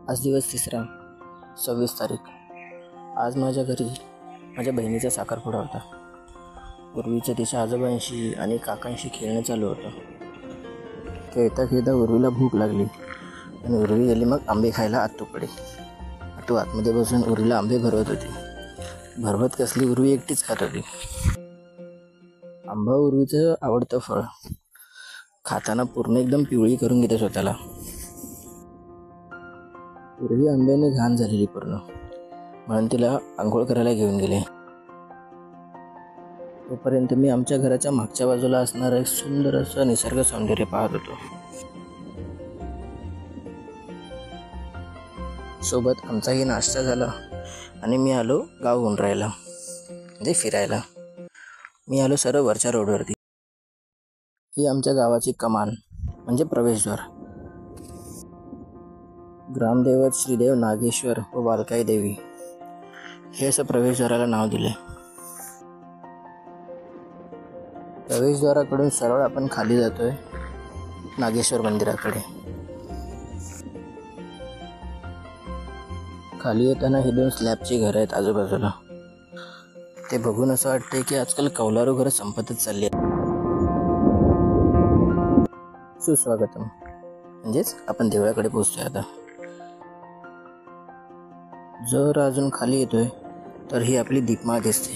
आज दिवस तिसरा 26 तारीख। आज माझ्या घरी माझ्या बहिणीचा साखरपुडा होता। उर्वीचं तिच्या आजोबांशी आणि काकांशी खेळणं चालू होतं। खेळता खेळता उर्वीला भूक लागली आणि उर्वी गेली मग आंबे खायला आत्तूकडे। आत्तू आतमध्ये बसून उर्वीला आंबे भरवत होती। भरवत कसली उर्वी एकटीच खात होती। आंबा उर्वीचं आवडतं फळ। खाताना पूर्ण एकदम पिवळी करून घेते स्वतःला। उर्वी आंब्याने घाण झालेली पूर्ण, म्हणून तिला आंघोळ करायला घेऊन गेले। तोपर्यंत मी आमच्या घराच्या मागच्या बाजूला असणारं एक सुंदर असं निसर्ग सौंदर्य पाहत होतो। सोबत आमचाही नाश्ता झाला आणि मी आलो गाव राहायला, म्हणजे फिरायला। मी आलो सरळ वरच्या रोडवरती। ही आमच्या गावाची कमान म्हणजे प्रवेशद्वार। ग्रामदैवत श्रीदेव नागेश्वर व वालकाई देवी हे असं प्रवेशद्वाराला नाव दिले। प्रवेशद्वाराकडून सरळ आपण खाली जातोय नागेश्वर मंदिराकडे। खाली येताना हे दोन स्लॅबची घरं आहेत आजूबाजूला। ते बघून असं वाटतंय की आजकाल कौलारू घरं संपतच चालली आहेत। सुस्वागतम, म्हणजेच आपण देवळाकडे पोहोचतोय आता। जर अजून खाली येतोय तर ही आपली दीपमाळ दिसते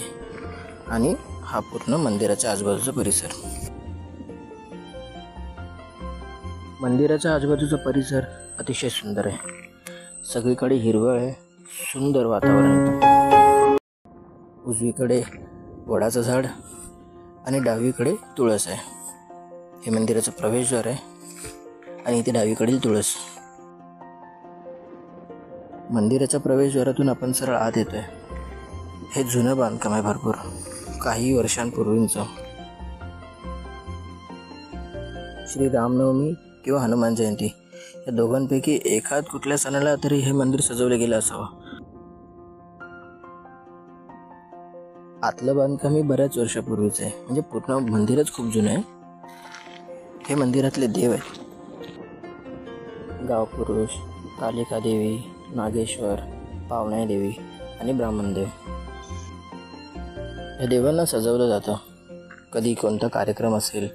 आणि हा पूर्ण मंदिराच्या आजूबाजूचा परिसर। मंदिराच्या आजूबाजूचा परिसर अतिशय सुंदर आहे। सगळीकडे हिरवळ आहे, सुंदर वातावरण आहे। उजवीकडे वडाचं झाड आणि डावीकडे तुळस आहे। हे मंदिराचं प्रवेशद्वार आहे आणि इथे डावीकडील तुळस। मंदिराच्या प्रवेशद्वारातून आपण सरळ आत येतोय। हे जुनं बांधकाम आहे भरपूर, काही वर्षांपूर्वींचं। श्री रामनवमी किंवा हनुमान जयंती या दोघांपैकी एखाद कुठल्या सणाला तरी हे मंदिर सजवलं गेलं असावं। आतलं बांधकाम ही बऱ्याच वर्षापूर्वीचं आहे, म्हणजे पूर्ण मंदिरच खूप जुनं आहे। हे मंदिरातले देव आहेत गावपुरुष, कालिका देवी, नागेश्वर, पावनाई देवी आणि ब्राह्मणदेव। या देवांना सजवलं जातं। कधी कोणता कार्यक्रम असेल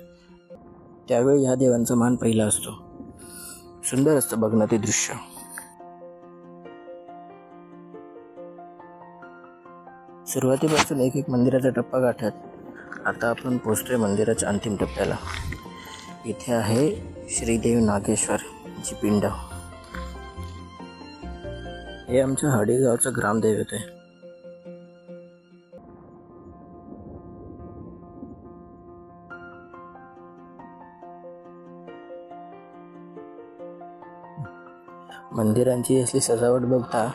त्यावेळी ह्या देवांचा मान पहिला असतो। सुंदर असतं बघणं ते दृश्य। सुरुवातीपासून एक एक मंदिराचा टप्पा गाठत आता आपण पोहोचतोय मंदिराच्या अंतिम टप्प्याला। इथे आहे श्रीदेव नागेश्वरची पिंड। हे आमच्या हडेगावचं ग्रामदैवत आहे। मंदिरांची असली सजावट बघता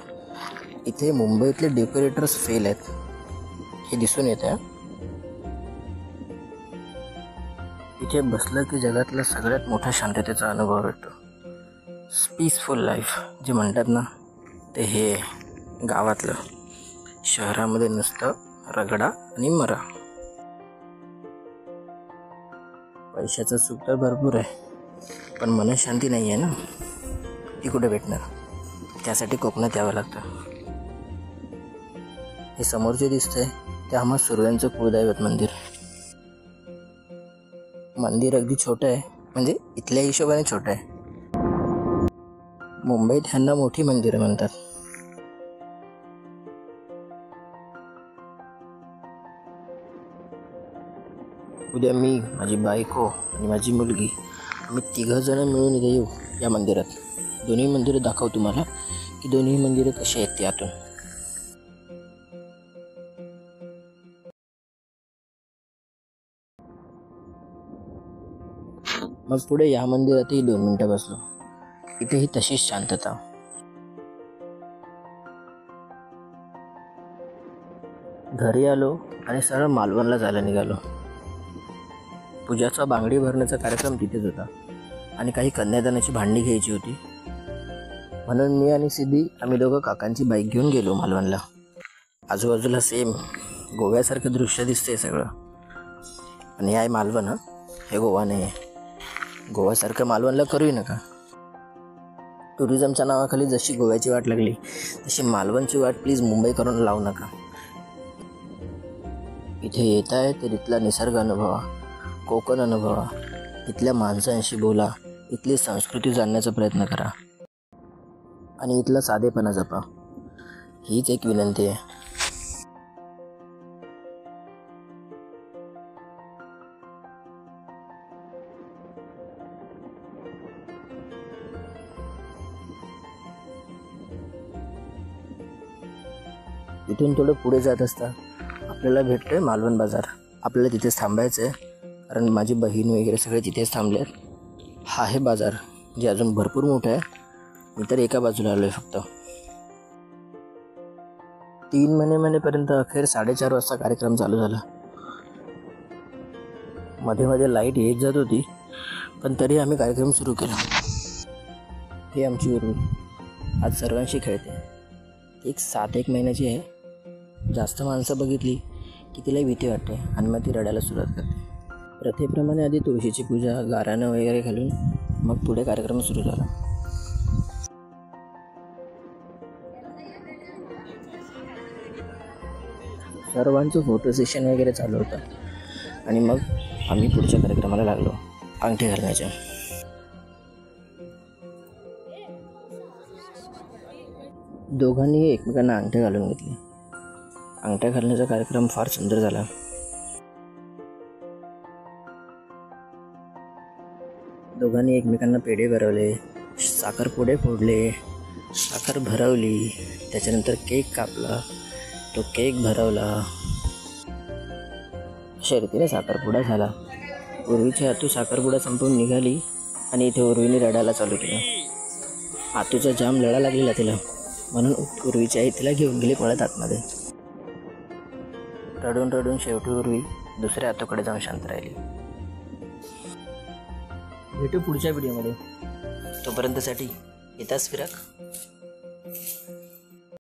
इथे मुंबईतले डेकोरेटर्स फेल आहेत हे दिसून येतं। इथे बसलं की जगातला सगळ्यात मोठा शांततेचा अनुभव येतो। पीसफुल लाईफ जे म्हणतात ना, ते हे गावातलं। शहरामध्ये नुसतं रगडा आणि मरा। पैशाचं सुख तर भरपूर आहे, पण मनशांती नाही आहे ना, ती कुठे भेटणार? त्यासाठी कोकणात यावं लागतं। हे समोरचे दिसतंय ते आम्हा सुर्व्यांचं कुळदैवत मंदिर। मंदिर अगदी छोटं आहे, म्हणजे इथल्या हिशोबाने छोटं आहे। मुंबईत ह्यांना मोठी मंदिरं म्हणतात। उद्या मी, माझी बायको आणि माझी मुलगी आम्ही 3 जण मिळून इथे येऊ या मंदिरात। दोन्ही मंदिरं दाखवू तुम्हाला की दोन्ही मंदिरं कशी आहेत त्यातून। मग पुढे या मंदिरातही 2 मिनिटं बसलो। इथेही तशीच शांतता। घरी आलो आणि सरळ मालवणला जायला निघालो। पूजाचा बांगडी भरण्याचा कार्यक्रम तिथेच होता आणि काही कन्यादानाची भांडी घ्यायची होती, म्हणून मी आणि सिद्धी आम्ही दोघं काकांची बाईक घेऊन गेलो मालवणला। आजूबाजूला सेम गोव्यासारखं दृश्य दिसतंय सगळं, आणि हे आहे मालवण, हे गोवा नाही आहे। गोव्यासारखं मालवणला करूही नका। टुरिझमच्या नावाखाली जशी गोव्याची वाट लागली तशी मालवणची वाट प्लीज मुंबई करून लावू नका. इथे येत आहे तर इथला निसर्ग अनुभवा, कोकण अनुभवा, इथल्या माणसांशी बोला, इथली संस्कृती जाणण्याचा प्रयत्न करा आणि इथला साधेपणा जपा. हीच एक विनंती आहे. इथून थोडं पुढे जात असता आपल्याला भेटतोय मालवण बाजार. आपल्याला तिथेच थांबायचं आहे कारण माझी बहीण वगैरे सगळे तिथेच थांबले आहेत. हा आहे बाजार जे अजून भरपूर मोठं आहे. मी तर एका बाजूला आलो आहे फक्त. 3 महिनेपर्यंत अखेर 4:30 वाजता कार्यक्रम चालू झाला. मध्ये मध्ये लाईट येत जात होती पण तरी आम्ही कार्यक्रम सुरू केला. ही आमची उर्वी आज सर्वांशी खेळते. एक 7-1 महिन्याची आहे. जास्त माणसं बघितली की तिला भीती वाटते आणि मग ती रडायला सुरुवात करते. प्रथेप्रमाणे आधी तुळशीची पूजा, गाराणं वगैरे घालून मग पुढे कार्यक्रम सुरू झाला. सर्वांचं फोटो सेशन वगैरे चालू होतं आणि मग आम्ही पुढच्या कार्यक्रमाला लागलो, अंगठी घालण्याच्या. दोघांनी एकमेकांना अंगठ्या घालून घेतले. अंगठ्या घालण्याचा कार्यक्रम फार सुंदर झाला. दोघांनी एकमेकांना पेढे भरवले, साखरपुडे फोडले, साखर भरवली, त्याच्यानंतर केक कापला, तो केक भरवला. अशा रीतीने साखरपुडा झाला. उर्वीची आतू साखरपुडा संपवून निघाली आणि इथे उर्वीने रडायला चालू केलं. आतूचा जाम लढा लागलेला तिला, म्हणून उर्वीची आई तिला घेऊन गेली पळत आतमध्ये. रडून रडून शेवटी उर्वी दुसऱ्या आतूकडे जाऊन शांत राहिली. भेटू पुढच्या व्हिडिओमध्ये. तोपर्यंतसाठी येताच फिरक.